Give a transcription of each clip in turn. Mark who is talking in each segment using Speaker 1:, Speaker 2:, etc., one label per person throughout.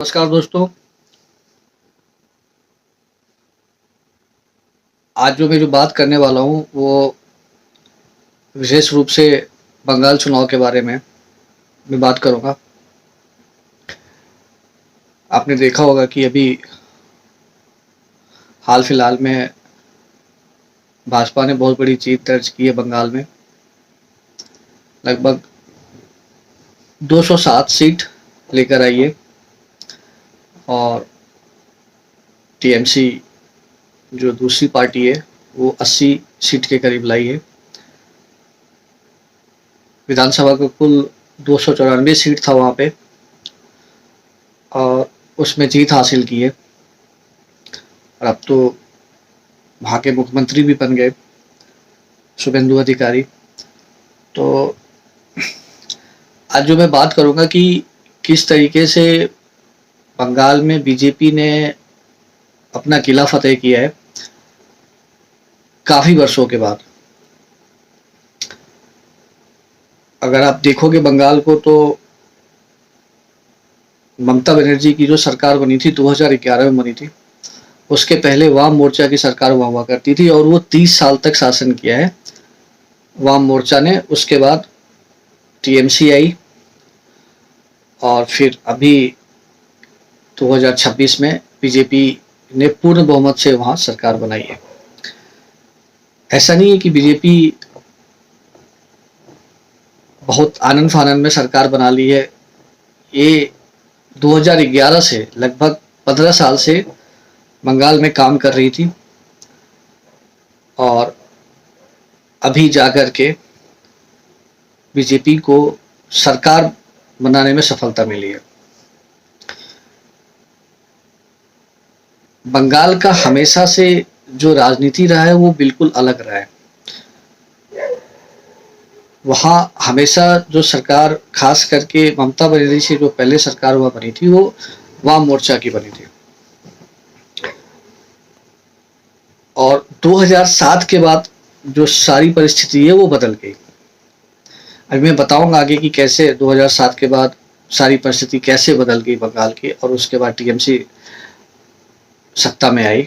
Speaker 1: नमस्कार दोस्तों। आज जो बात करने वाला हूँ वो विशेष रूप से बंगाल चुनाव के बारे में मैं बात करूँगा। आपने देखा होगा कि अभी हाल फिलहाल में भाजपा ने बहुत बड़ी जीत दर्ज की है बंगाल में। लगभग 207 सीट लेकर आई है और टीएमसी जो दूसरी पार्टी है वो 80 सीट के करीब लाई है। विधानसभा का कुल 294 सीट था वहाँ पे और उसमें जीत हासिल की है और अब तो वहाँ के मुख्यमंत्री भी बन गए शुभेंदु अधिकारी। तो आज जो मैं बात करूँगा कि किस तरीके से बंगाल में बीजेपी ने अपना किला फतेह किया है काफ़ी वर्षों के बाद। अगर आप देखोगे बंगाल को तो ममता बनर्जी की जो सरकार बनी थी 2011 में बनी थी, उसके पहले वाम मोर्चा की सरकार वहाँ हुआ करती थी और वो 30 साल तक शासन किया है वाम मोर्चा ने। उसके बाद टीएमसी आई और फिर अभी 2026 में बीजेपी ने पूर्ण बहुमत से वहाँ सरकार बनाई है। ऐसा नहीं है कि बीजेपी बहुत आनंद फानंद में सरकार बना ली है। ये 2011 से लगभग 15 साल से बंगाल में काम कर रही थी और अभी जाकर के बीजेपी को सरकार बनाने में सफलता मिली है। बंगाल का हमेशा से जो राजनीति रहा है वो बिल्कुल अलग रहा है। वहाँ हमेशा जो सरकार खास करके ममता बनर्जी से जो पहले सरकार हुआ बनी थी वो वाम मोर्चा की बनी थी और 2007 के बाद जो सारी परिस्थिति है वो बदल गई। अभी मैं बताऊंगा आगे कि कैसे 2007 के बाद सारी परिस्थिति कैसे बदल गई बंगाल की और उसके बाद टीएमसी सत्ता में आई।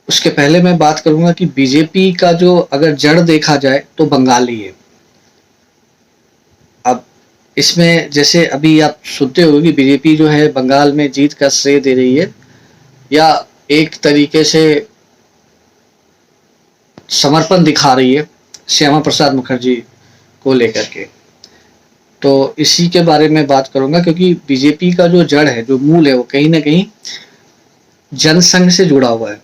Speaker 1: उसके पहले मैं बात करूंगा कि बीजेपी का जो अगर जड़ देखा जाए तो बंगाल ही है। अब इसमें जैसे अभी आप सुनते हो कि बीजेपी जो है बंगाल में जीत का श्रेय दे रही है या एक तरीके से समर्पण दिखा रही है श्यामा प्रसाद मुखर्जी को लेकर के, तो इसी के बारे में बात करूंगा क्योंकि बीजेपी का जो जड़ है, जो मूल है, वो कहीं ना कहीं जनसंघ से जुड़ा हुआ है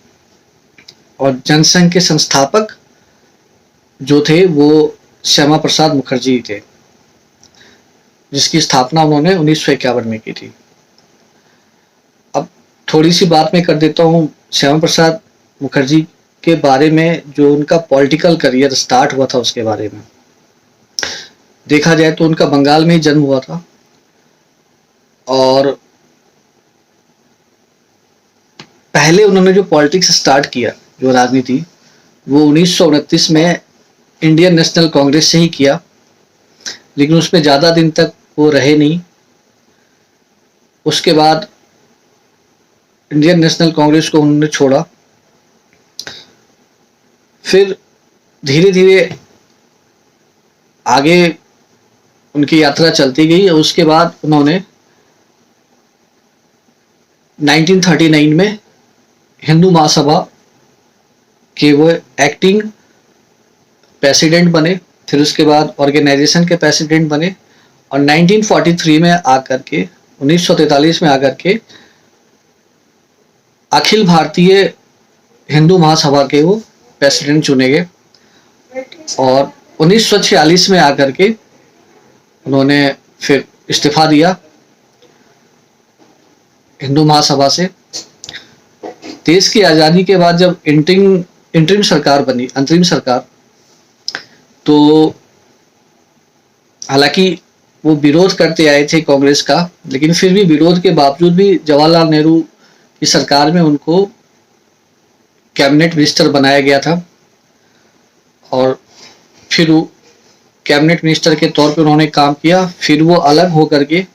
Speaker 1: और जनसंघ के संस्थापक जो थे वो श्यामा प्रसाद मुखर्जी थे, जिसकी स्थापना उन्होंने 1951 में की थी। अब थोड़ी सी बात मैं कर देता हूँ श्यामा प्रसाद मुखर्जी के बारे में। जो उनका पॉलिटिकल करियर स्टार्ट हुआ था उसके बारे में देखा जाए तो उनका बंगाल में ही जन्म हुआ था और पहले उन्होंने जो पॉलिटिक्स स्टार्ट किया, जो राजनीति, वो 1929 में इंडियन नेशनल कांग्रेस से ही किया, लेकिन उसमें ज़्यादा दिन तक वो रहे नहीं। उसके बाद इंडियन नेशनल कांग्रेस को उन्होंने छोड़ा। फिर धीरे धीरे आगे उनकी यात्रा चलती गई और उसके बाद उन्होंने 1939 में हिंदू महासभा के वो एक्टिंग प्रेसिडेंट बने, फिर उसके बाद ऑर्गेनाइजेशन के प्रेसिडेंट बने और 1943 में आकर के 1943 में आकर के अखिल भारतीय हिंदू महासभा के वो प्रेसिडेंट चुने गए और 1946 में आकर के उन्होंने फिर इस्तीफा दिया हिंदू महासभा से। देश की आज़ादी के बाद जब इंटरिम सरकार बनी, अंतरिम सरकार, तो हालांकि वो विरोध करते आए थे कांग्रेस का, लेकिन फिर भी विरोध के बावजूद भी जवाहरलाल नेहरू की सरकार में उनको कैबिनेट मिनिस्टर बनाया गया था और फिर वो कैबिनेट मिनिस्टर के तौर पे उन्होंने काम किया। फिर वो अलग होकर के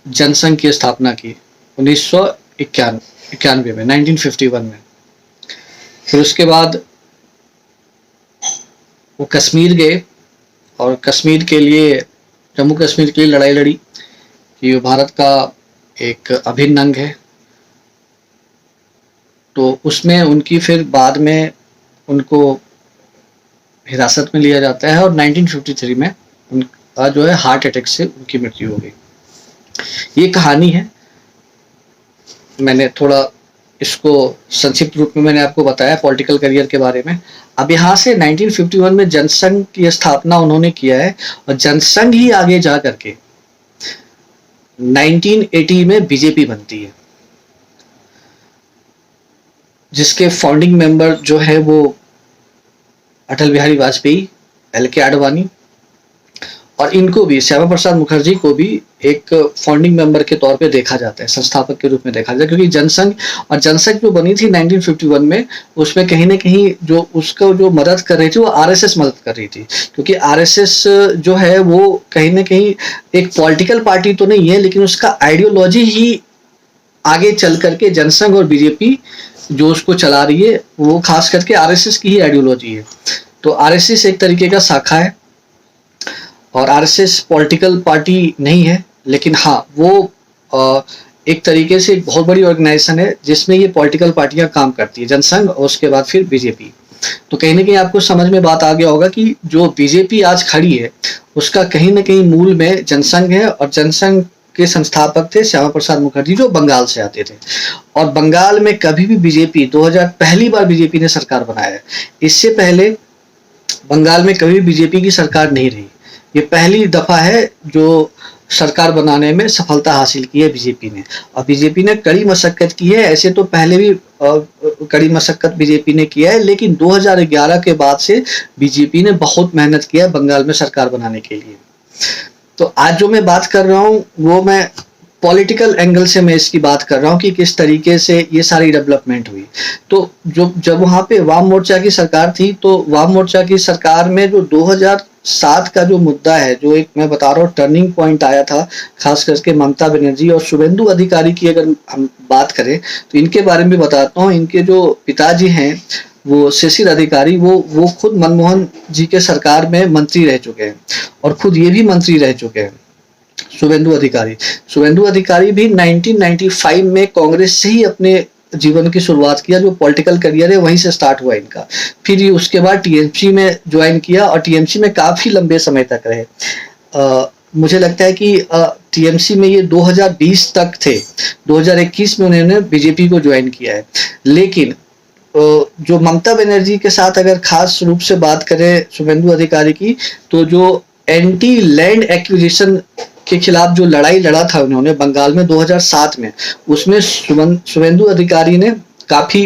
Speaker 1: जनसंघ की स्थापना की 1991 में, 1951 में। फिर उसके बाद वो कश्मीर गए और कश्मीर के लिए, जम्मू कश्मीर के लिए लड़ाई लड़ी कि वो भारत का एक अभिन्न अंग है। तो उसमें उनकी फिर बाद में उनको हिरासत में लिया जाता है और 1953 में उनका जो है हार्ट अटैक से उनकी मृत्यु हो गई। ये कहानी है, मैंने थोड़ा इसको संक्षिप्त रूप में मैंने आपको बताया पॉलिटिकल करियर के बारे में। अब यहाँ से 1951 में जनसंघ की स्थापना उन्होंने किया है और जनसंघ ही आगे जा करके 1980 में बीजेपी बनती है, जिसके फाउंडिंग मेंबर जो है वो अटल बिहारी वाजपेयी, LK आडवाणी, और इनको भी, श्यामा प्रसाद मुखर्जी को भी एक फाउंडिंग मेंबर के तौर पे देखा जाता है, संस्थापक के रूप में देखा जाता है। क्योंकि जनसंघ जो बनी थी 1951 में, उसमें कहीं ना कहीं जो उसको जो मदद कर रही थी वो RSS मदद कर रही थी। क्योंकि RSS जो है वो कहीं ना कहीं एक पॉलिटिकल पार्टी तो नहीं है, लेकिन उसका आइडियोलॉजी ही आगे चल करके जनसंघ और बीजेपी जो उसको चला रही है वो खास करके RSS की ही आइडियोलॉजी है। तो RSS एक तरीके का शाखा है और RSS पॉलिटिकल पार्टी नहीं है, लेकिन हाँ वो एक तरीके से एक बहुत बड़ी ऑर्गेनाइजेशन है जिसमें ये पॉलिटिकल पार्टियां काम करती है, जनसंघ और उसके बाद फिर बीजेपी। तो कहीं ना कहीं आपको समझ में बात आ गया होगा कि जो बीजेपी आज खड़ी है उसका कहीं ना कहीं मूल में जनसंघ है, और जनसंघ के संस्थापक थे श्यामा प्रसाद मुखर्जी जो बंगाल से आते थे। और बंगाल में कभी भी बीजेपी 2000 पहली बार बीजेपी ने सरकार बनाया है, इससे पहले बंगाल में कभी बीजेपी की सरकार नहीं रही। ये पहली दफा है जो सरकार बनाने में सफलता हासिल की है बीजेपी ने, और बीजेपी ने कड़ी मशक्कत की है। ऐसे तो पहले भी कड़ी मशक्कत बीजेपी ने किया है, लेकिन 2011 के बाद से बीजेपी ने बहुत मेहनत किया है बंगाल में सरकार बनाने के लिए। तो आज जो मैं बात कर रहा हूँ वो मैं पॉलिटिकल एंगल से मैं इसकी बात कर रहा हूँ कि किस तरीके से ये सारी डेवलपमेंट हुई। तो जब वहाँ पे वाम मोर्चा की सरकार थी, तो वाम मोर्चा की सरकार में जो 2007 का जो मुद्दा है, जो एक मैं बता रहा हूँ टर्निंग पॉइंट आया था, खास करके ममता बनर्जी और शुभेंदु अधिकारी की अगर हम बात करें तो इनके बारे में भी बताता हूँ। इनके जो पिताजी हैं वो शिशिर अधिकारी, वो खुद मनमोहन जी के सरकार में मंत्री रह चुके हैं और खुद ये भी मंत्री रह चुके हैं। शुभेंदु अधिकारी भी 1995 में कांग्रेस से ही अपने जीवन की शुरुआत किया, जो पॉलिटिकल करियर है वहीं से स्टार्ट हुआ इनका। फिर ये उसके बाद टीएमसी में ज्वाइन किया और टीएमसी में काफी लंबे समय तक रहे। मुझे लगता है कि टीएमसी में ये 2020 तक थे, 2021 में उन्होंने बीजेपी को ज्वाइन किया है। लेकिन जो ममता बनर्जी के साथ अगर खास रूप से बात करें शुभेंदु अधिकारी की, तो जो एंटी लैंड एक्विजिशन के खिलाफ जो लड़ाई लड़ा था उन्होंने बंगाल में 2007 में, उसमें शुभेंदु अधिकारी ने काफी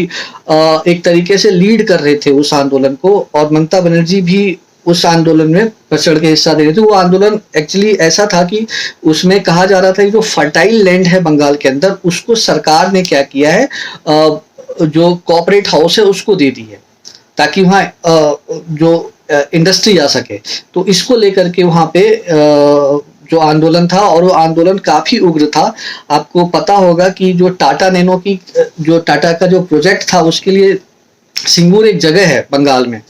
Speaker 1: एक तरीके से लीड कर रहे थे उस आंदोलन को, और ममता बनर्जी भी उस आंदोलन में बढ़ चढ़ के हिस्सा दे रहे थे। वो आंदोलन एक्चुअली ऐसा था कि उसमें कहा जा रहा था कि जो फर्टाइल लैंड है बंगाल के अंदर, उसको सरकार ने क्या किया है, जो कॉर्पोरेट हाउस है उसको दे दी है ताकि वहाँ जो इंडस्ट्री आ सके। तो इसको लेकर के वहाँ पे जो आंदोलन था, और वो आंदोलन काफी उग्र था। आपको पता होगा कि जो टाटा नैनो की जो टाटा का जो प्रोजेक्ट था, उसके लिए सिंगूर एक जगह है बंगाल में,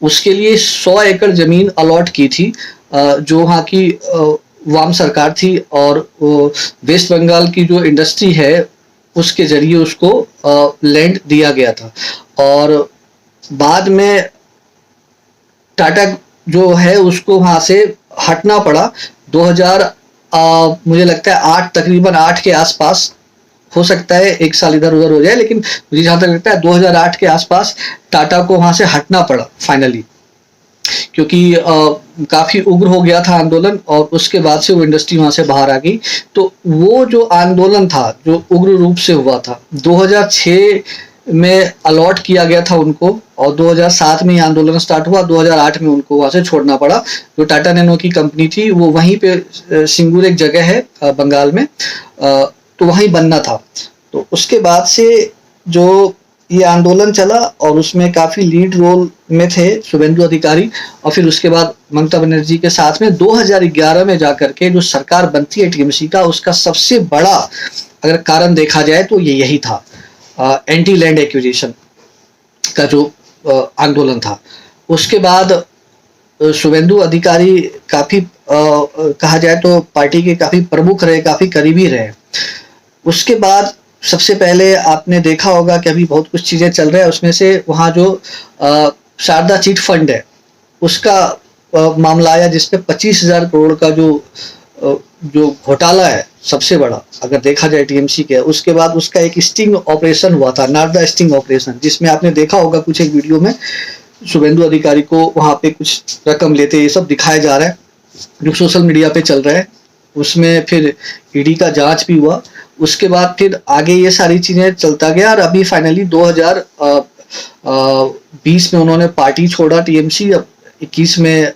Speaker 1: उसके लिए 100 एकड़ जमीन अलॉट की थी जो वहाँ की वाम सरकार थी, और वेस्ट बंगाल की जो इंडस्ट्री है उसके जरिए उसको लैंड दिया गया था। और बाद में टाटा जो है उसको वहां से हटना पड़ा 2000 मुझे लगता है 8 तकरीबन 8 के आसपास, हो सकता है एक साल इधर उधर हो जाए, लेकिन मुझे जहां तक लगता है 2008 के आसपास टाटा को वहां से हटना पड़ा फाइनली, क्योंकि काफी उग्र हो गया था आंदोलन, और उसके बाद से वो इंडस्ट्री वहां से बाहर आ गई। तो वो जो आंदोलन था जो उग्र रूप से हुआ था, 2006 में अलॉट किया गया था उनको, और 2007 में ये आंदोलन स्टार्ट हुआ, 2008 में उनको वहां से छोड़ना पड़ा। जो टाटा नैनो की कंपनी थी वो वहीं पे सिंगूर एक जगह है बंगाल में, तो वहीं बनना था। तो उसके बाद से जो ये आंदोलन चला और उसमें काफी लीड रोल में थे शुभेंदु अधिकारी, और फिर उसके बाद ममता बनर्जी के साथ में 2011 में जाकर के जो सरकार बनती है टीएमसी का, उसका सबसे बड़ा अगर कारण देखा जाए तो ये यही था, एंटी लैंड एक्विजिशन का जो आंदोलन था। उसके बाद शुभेंदु अधिकारी काफी कहा जाए तो पार्टी के काफी प्रमुख रहे, काफी करीबी रहे। उसके बाद सबसे पहले आपने देखा होगा कि अभी बहुत कुछ चीजें चल रहा है, उसमें से वहाँ जो शारदा चिट फंड है उसका मामला आया, जिसपे 25,000 करोड़ का जो घोटाला है सबसे बड़ा अगर देखा जाए टीएमसी के। उसके बाद उसका एक स्टिंग ऑपरेशन हुआ था, नारदा स्टिंग ऑपरेशन, जिसमें आपने देखा होगा कुछ एक वीडियो में शुभेंदु अधिकारी को वहां पे कुछ रकम लेते, ये सब दिखाया जा रहा है जो सोशल मीडिया पे चल रहा है। उसमें फिर ईडी का जांच भी हुआ। उसके बाद फिर आगे ये सारी चीजें चलता गया और अभी फाइनली 2020 में उन्होंने पार्टी छोड़ा टीएमसी। अब 21 में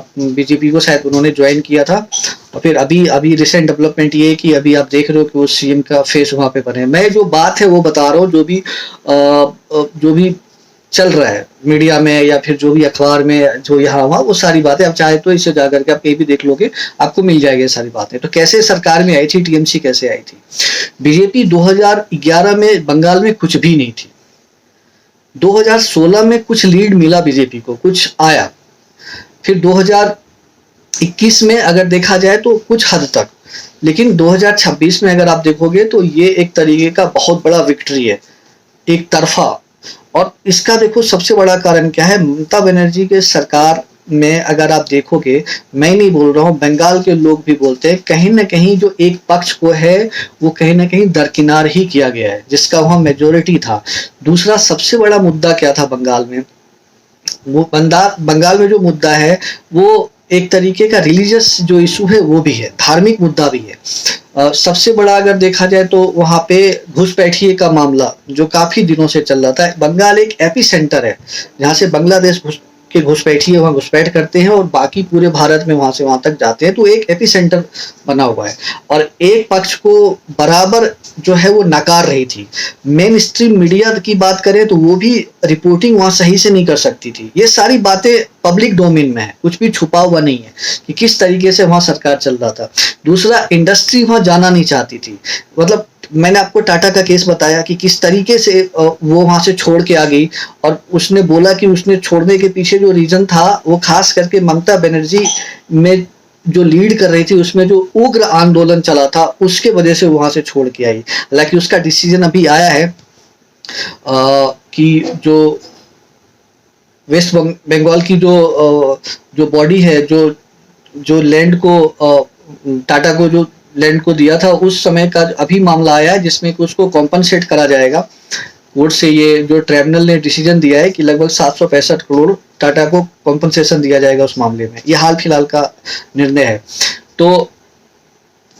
Speaker 1: बीजेपी को शायद उन्होंने ज्वाइन किया था। और फिर अभी रिसेंट डेवलपमेंट ये है कि अभी आप देख रहे हो कि वो सीएम का फेस वहां पे बने। मैं जो बात है वो बता रहा हूँ, जो भी चल रहा है मीडिया में या फिर जो भी अखबार में जो यहाँ हुआ, वो सारी बातें आप चाहे तो इसे जाकर के आप कहीं भी देख लोगे, आपको मिल जाएगी सारी बातें। तो कैसे सरकार में आई थी टीएमसी, कैसे आई थी बीजेपी? 2011 में बंगाल में कुछ भी नहीं थी। 2016 में कुछ लीड मिला बीजेपी को, कुछ आया। फिर 2021 में अगर देखा जाए तो कुछ हद तक, लेकिन 2026 में अगर आप देखोगे तो ये एक तरीके का बहुत बड़ा विक्ट्री है, एक तरफा। और इसका देखो सबसे बड़ा कारण क्या है, ममता बनर्जी के सरकार में अगर आप देखोगे, मैं नहीं बोल रहा हूँ, बंगाल के लोग भी बोलते हैं, कहीं ना कहीं जो एक पक्ष को है वो कहीं ना कहीं दरकिनार ही किया गया है, जिसका वहाँ मेजोरिटी था। दूसरा सबसे बड़ा मुद्दा क्या था बंगाल में, वो बंगाल में जो मुद्दा है वो एक तरीके का रिलीजियस जो इशू है वो भी है, धार्मिक मुद्दा भी है। सबसे बड़ा अगर देखा जाए तो वहाँ पे घुसपैठिए का मामला जो काफी दिनों से चल रहा था। बंगाल एक एपी सेंटर है जहाँ से बांग्लादेश के घुसपैठिए वहाँ घुसपैठ करते हैं और बाकी पूरे भारत में वहां से वहां तक जाते हैं। तो एक एपी सेंटर बना हुआ है और एक पक्ष को बराबर जो है वो नकार रही थी। मेन स्ट्रीम मीडिया की बात करें तो वो भी रिपोर्टिंग वहां सही से नहीं कर सकती थी। ये सारी बातें पब्लिक डोमेन में है, कुछ भी छुपा हुआ नहीं है कि किस तरीके से वहां सरकार चल रहा था। दूसरा, इंडस्ट्री वहां जाना नहीं चाहती थी। मतलब मैंने आपको टाटा का केस बताया कि किस तरीके से वो वहां से छोड़ के आ गई, और उसने बोला कि उसने छोड़ने के पीछे जो रीजन था वो खास करके ममता बनर्जी में जो लीड कर रही थी, उसमें जो उग्र आंदोलन चला था उसके वजह से वहां से छोड़ के आई। हालांकि उसका डिसीजन अभी आया है कि जो वेस्ट बंगाल की जो बॉडी है, जो लैंड को टाटा को जो लैंड को दिया था, उस समय का अभी मामला आया है जिसमें कि उसको कॉम्पनसेट करा जाएगा कोर्ट से। ये जो ट्राइब्यूनल ने डिसीजन दिया है कि लगभग 765 करोड़ टाटा को कॉम्पनसेशन दिया जाएगा उस मामले में। ये हाल फिलहाल का निर्णय है। तो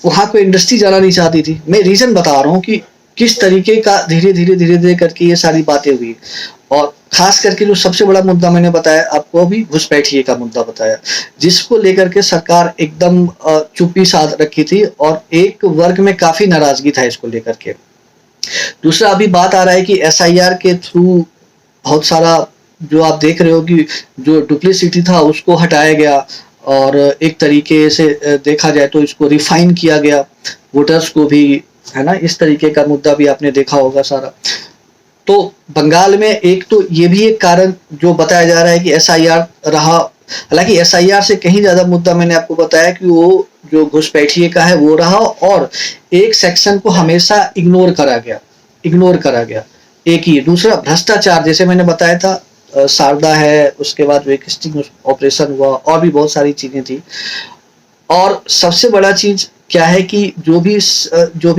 Speaker 1: वहां को इंडस्ट्री जाना नहीं चाहती थी। मैं रीजन बता रहा हूँ कि किस तरीके का धीरे धीरे करके ये सारी बातें हुई। और खास करके जो सबसे बड़ा मुद्दा मैंने बताया आपको, अभी घुसपैठिए का मुद्दा बताया, जिसको लेकर के सरकार एकदम चुप्पी साध रखी थी और एक वर्ग में काफी नाराजगी था इसको लेकर के। दूसरा, अभी बात आ रहा है कि एसआईआर के थ्रू बहुत सारा जो आप देख रहे हो कि जो डुप्लीसिटी था उसको हटाया गया और एक तरीके से देखा जाए तो इसको रिफाइन किया गया, वोटर्स को भी, है ना। इस तरीके का मुद्दा भी आपने देखा होगा सारा। तो बंगाल में एक तो ये भी एक कारण जो बताया जा रहा है कि एसआईआर रहा। हालांकि एसआईआर से कहीं ज्यादा मुद्दा मैंने आपको बताया कि वो जो घुसपैठिए का है वो रहा, और एक सेक्शन को हमेशा इग्नोर करा गया एक ही। दूसरा, भ्रष्टाचार, जैसे मैंने बताया था, शारदा है, उसके बाद जो एक स्टिंग ऑपरेशन हुआ, और भी बहुत सारी चीजें थी। और सबसे बड़ा चीज क्या है कि जो भी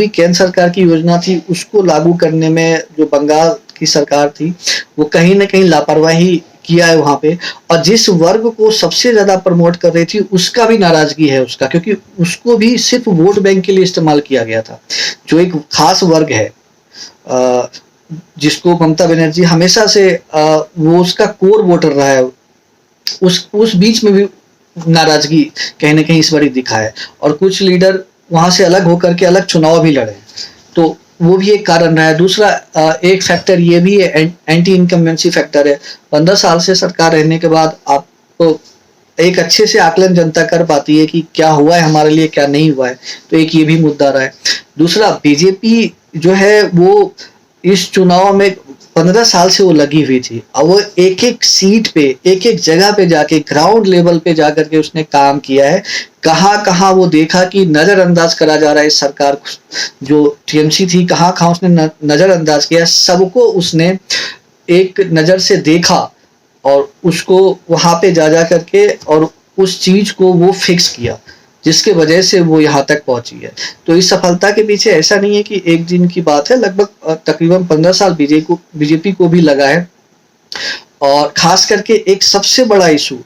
Speaker 1: केंद्र सरकार की योजना थी उसको लागू करने में जो बंगाल की सरकार थी वो कहीं ना कहीं लापरवाही किया है वहां पे। और जिस वर्ग को सबसे ज्यादा प्रमोट कर रही थी उसका भी नाराजगी है उसका, क्योंकि उसको भी सिर्फ वोट बैंक के लिए इस्तेमाल किया गया था। जो एक खास वर्ग है जिसको ममता बनर्जी हमेशा से वो उसका कोर वोटर रहा है, उस बीच में भी नाराजगी कहीं ना कहीं इस बार दिखा है। और कुछ लीडर वहां से अलग होकर के अलग चुनाव भी लड़े। तो वो भी एक कारण रहा है। दूसरा एक फैक्टर ये भी है, एंटी इनकम्बेंसी फैक्टर है। 15 साल से सरकार रहने के बाद आपको एक अच्छे से आकलन जनता कर पाती है कि क्या हुआ है हमारे लिए, क्या नहीं हुआ है। तो एक ये भी मुद्दा रहा है। दूसरा, बीजेपी जो है वो इस चुनाव में 15 साल से वो लगी हुई थी। और वो एक एक सीट पे, एक एक जगह पे जाके, ग्राउंड लेवल पे जाकर के उसने काम किया है। कहाँ कहाँ वो देखा कि नजरअंदाज करा जा रहा है इस सरकार को, जो टीएमसी थी, कहाँ कहाँ उसने नजरअंदाज किया, सबको उसने एक नजर से देखा और उसको वहां पे जा जा करके और उस चीज को वो फिक्स किया, जिसके वजह से वो यहाँ तक पहुंची है। तो इस सफलता के पीछे ऐसा नहीं है कि एक दिन की बात है, लगभग तकरीबन 15 साल बीजेपी को भी लगा है। और खास करके एक सबसे बड़ा इशू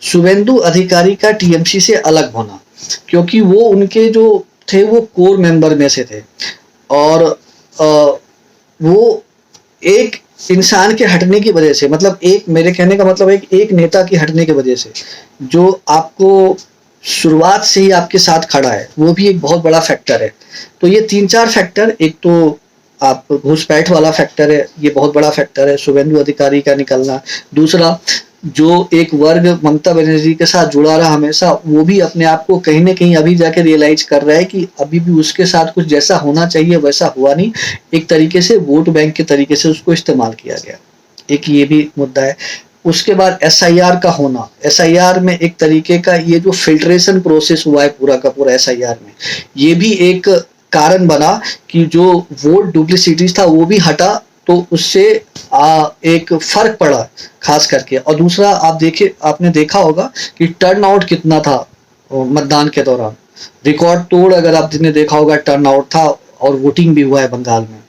Speaker 1: शुभेंदु अधिकारी का टीएमसी से अलग होना, क्योंकि वो उनके जो थे वो कोर मेंबर में से थे। और वो एक इंसान के हटने की वजह से, मतलब एक, मेरे कहने का मतलब एक नेता के हटने की वजह से, जो आपको शुरुआत से ही आपके साथ खड़ा है, वो भी एक बहुत बड़ा फैक्टर है। तो ये 3-4 फैक्टर, एक तो आप घुसपैठ वाला फैक्टर है, ये बहुत बड़ा फैक्टर है, शुभेंदु अधिकारी का निकलना। दूसरा, जो एक वर्ग ममता बनर्जी के साथ जुड़ा रहा हमेशा, वो भी अपने आप को कहीं ना कहीं अभी जाके रियलाइज कर रहा है कि अभी भी उसके साथ कुछ जैसा होना चाहिए वैसा हुआ नहीं। एक तरीके से वोट बैंक के तरीके से उसको इस्तेमाल किया गया, एक ये भी मुद्दा है। उसके बाद एसआईआर का होना, एसआईआर में एक तरीके का ये जो फिल्ट्रेशन प्रोसेस हुआ है पूरा का पूरा एसआईआर में, ये भी एक कारण बना कि जो वोट डुप्लिसिटीज था वो भी हटा, तो उससे एक फर्क पड़ा खास करके। और दूसरा, आपने देखा होगा कि टर्न आउट कितना था मतदान के दौरान, रिकॉर्ड तोड़, अगर आपने देखा होगा, टर्न आउट था और वोटिंग भी हुआ है बंगाल में।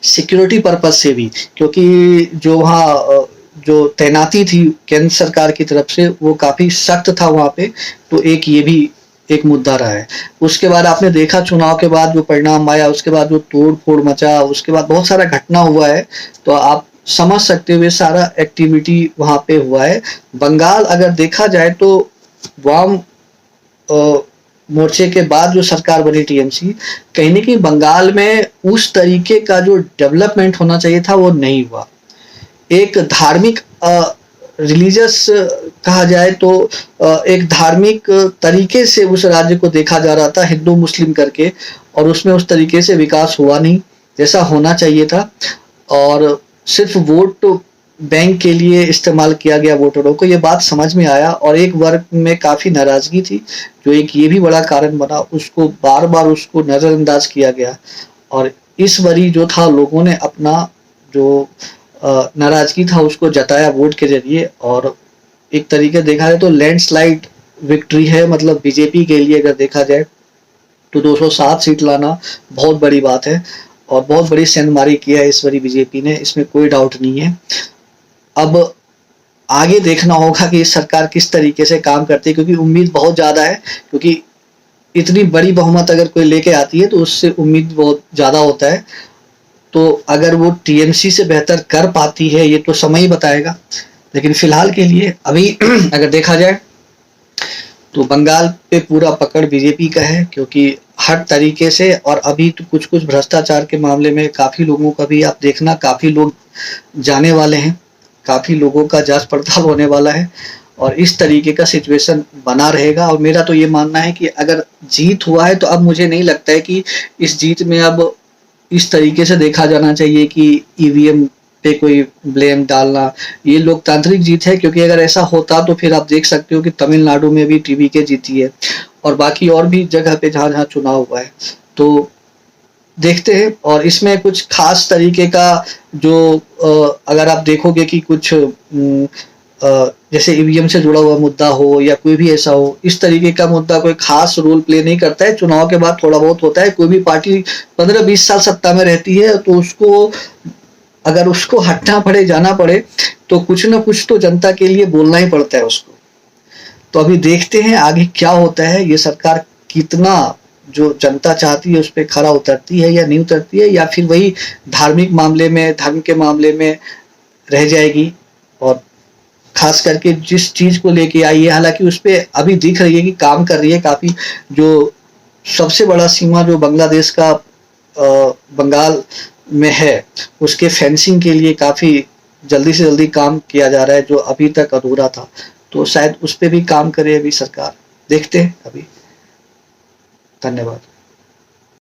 Speaker 1: सिक्योरिटी पर्पज से भी, क्योंकि जो वहाँ जो तैनाती थी केंद्र सरकार की तरफ से वो काफी सख्त था वहां पे, तो एक ये भी एक मुद्दा रहा है। उसके बाद आपने देखा चुनाव के बाद जो परिणाम आया, उसके बाद जो तोड़ फोड़ मचा, उसके बाद बहुत सारा घटना हुआ है, तो आप समझ सकते हुए सारा एक्टिविटी वहां पे हुआ है। बंगाल अगर देखा जाए तो वाम मोर्चे के बाद जो सरकार बनी टीएमसी, कहीं ना कहीं बंगाल में उस तरीके का जो डेवलपमेंट होना चाहिए था वो नहीं हुआ। एक धार्मिक रिलीजियस कहा जाए तो एक धार्मिक तरीके से उस राज्य को देखा जा रहा था, हिंदू मुस्लिम करके, और उसमें उस तरीके से विकास हुआ नहीं जैसा होना चाहिए था। और सिर्फ वोट बैंक के लिए इस्तेमाल किया गया वोटरों को, ये बात समझ में आया। और एक वर्ग में काफी नाराजगी थी, जो एक ये भी बड़ा कारण बना, उसको बार बार उसको नजरअंदाज किया गया। और इस बारी जो था, लोगों ने अपना जो नाराजगी था उसको जताया वोट के जरिए। और एक तरीके देखा जाए तो लैंडस्लाइड विक्ट्री है, मतलब बीजेपी के लिए अगर देखा जाए तो 207 सीट लाना बहुत बड़ी बात है, और बहुत बड़ी सेंधमारी किया है इस बारी बीजेपी ने, इसमें कोई डाउट नहीं है। अब आगे देखना होगा कि सरकार किस तरीके से काम करती है, क्योंकि उम्मीद बहुत ज्यादा है, क्योंकि इतनी बड़ी बहुमत अगर कोई लेके आती है तो उससे उम्मीद बहुत ज्यादा होता है। तो अगर वो टीएमसी से बेहतर कर पाती है ये तो समय ही बताएगा, लेकिन फिलहाल के लिए अभी अगर देखा जाए तो बंगाल पे पूरा पकड़ बीजेपी का है, क्योंकि हर तरीके से, और अभी तो कुछ कुछ भ्रष्टाचार के मामले में काफी लोगों का भी आप देखना, काफी लोग जाने वाले हैं, काफी लोगों का जांच पड़ताल होने वाला है, और इस तरीके का सिचुएशन बना रहेगा। और मेरा तो ये मानना है कि अगर जीत हुआ है तो अब मुझे नहीं लगता है कि इस जीत में अब इस तरीके से देखा जाना चाहिए कि ईवीएम पे कोई ब्लेम डालना, ये लोकतांत्रिक जीत है। क्योंकि अगर ऐसा होता तो फिर आप देख सकते हो कि तमिलनाडु में भी टीवीके जीती है, और बाकी और भी जगह पे जहां जहां चुनाव हुआ है। तो देखते हैं, और इसमें कुछ खास तरीके का जो अगर आप देखोगे कि कुछ जैसे ईवीएम से जुड़ा हुआ मुद्दा हो या कोई भी ऐसा हो, इस तरीके का मुद्दा कोई खास रोल प्ले नहीं करता है। चुनाव के बाद थोड़ा बहुत होता है, कोई भी पार्टी 15-20 साल सत्ता में रहती है तो उसको अगर उसको हटना पड़े, जाना पड़े, तो कुछ ना कुछ तो जनता के लिए बोलना ही पड़ता है उसको। तो अभी देखते हैं आगे क्या होता है, ये सरकार कितना जो जनता चाहती है उस पर खरा उतरती है या नहीं उतरती है, या फिर वही धार्मिक मामले में, धर्म के मामले में रह जाएगी। और खास करके जिस चीज को लेके आई है, हालांकि उस पर अभी दिख रही है कि काम कर रही है काफी। जो सबसे बड़ा सीमा जो बांग्लादेश का बंगाल में है उसके फेंसिंग के लिए काफ़ी जल्दी से जल्दी काम किया जा रहा है, जो अभी तक अधूरा था। तो शायद उस पे भी काम करे अभी सरकार, देखते हैं अभी। धन्यवाद।